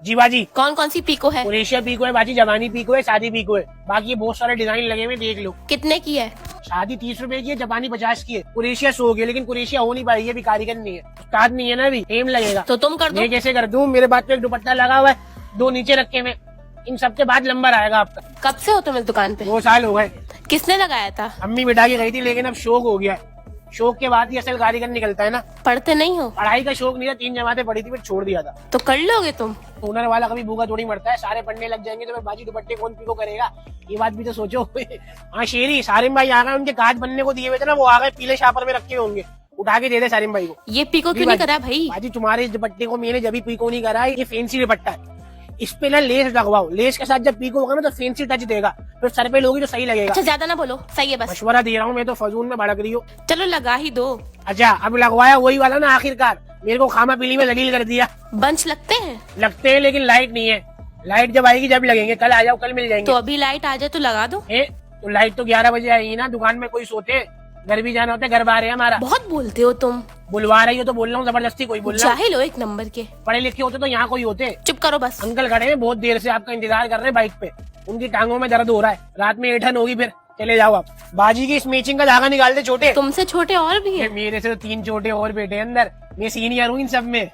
जी बाजी। कौन कौन सी पीको है? कुरेशिया पीको है बाजी, जवानी पीको है, शादी पीको है। बाकी ये बहुत सारे डिजाइन लगे हुए, देख लो। कितने की है? शादी 30 रुपए की है, जापानी 50 की है। कुरेशिया 100 की है, लेकिन कुरेशिया हो नहीं पाएगी, अभी कारीगर नहीं है, उस्ताद नहीं है ना, अभी टेम लगेगा। तो तुम कर दो। मैं कैसे कर दूं? मेरे बाद तो एक दुपट्टा लगा हुआ है, 2 नीचे रखे हुए, इन सबके बाद नंबर आएगा आपका। कब से हो तुम इस दुकान पे? 2 साल हो गए। किसने लगाया था? अम्मी बिठा के गई थी, लेकिन अब शौक हो गया है। शौक के बाद ही असल कारीगर निकलता है ना। पढ़ते नहीं हो? पढ़ाई का शौक नहीं था, 3 जमातें पढ़ी थी, फिर छोड़ दिया था। तो कर लोगे तुम। ओनर वाला कभी भूखा थोड़ी मरता है, सारे पढ़ने लग जाएंगे तो फिर बाजी दुपट्टे कौन पीको करेगा, ये बात भी तो सोचो। हाँ शेरी, सारिम भाई आ गए, उनके काज बनने को दिए हुए थे ना, वो आ गए, पीले शापर में रखे होंगे, उठा के दे दे सारिम भाई को। ये पीको क्यों नहीं करा भाई? बाजी तुम्हारे इस दुपट्टे को मैंने जब पीको नहीं करा, ये फैंसी दुपट्टा है, इस पे ना लेस लगवाओ, लेस के साथ जब पीको होगा ना तो फैंसी टच देगा, फिर सर पे लोगी तो सही लगेगा। अच्छा ज्यादा ना बोलो, सही है बस। मशवरा दे रहा हूँ मैं तो, फजूल में भड़क रही हो। चलो लगा ही दो। अच्छा अब लगवाया वही वाला ना, आखिरकार मेरे को खामा पीली में जलील कर दिया। बंच लगते हैं? लगते हैं, लेकिन लाइट नहीं है, लाइट जब आएगी जब लगेंगे, कल आ जाओ, कल मिल जाएंगे। तो अभी लाइट आ जाए तो लगा दो। तो लाइट तो 11 बजे आएगी ना, दुकान में कोई सोते हैं, घर भी जाना होता है, घर बार है हमारा। बहुत बोलते हो तुम। बुलवा रही हो तो बोल रहा हूँ, जबरदस्ती कोई बोल रहा है। जाहिल हो एक नंबर के। पढ़े लिखे होते तो यहाँ कोई होते। चुप करो बस। अंकल खड़े हैं, बहुत देर से आपका इंतजार कर रहे हैं बाइक पे, उनकी टांगों में दर्द हो रहा है, रात में ऐठन होगी, फिर चले जाओ आप। बाजी की इस मैचिंग का धागा निकाल दे छोटे। तुमसे छोटे और भी है। मेरे से तो 3 छोटे और बेटे अंदर, मैं सीनियर हूँ इन सब में।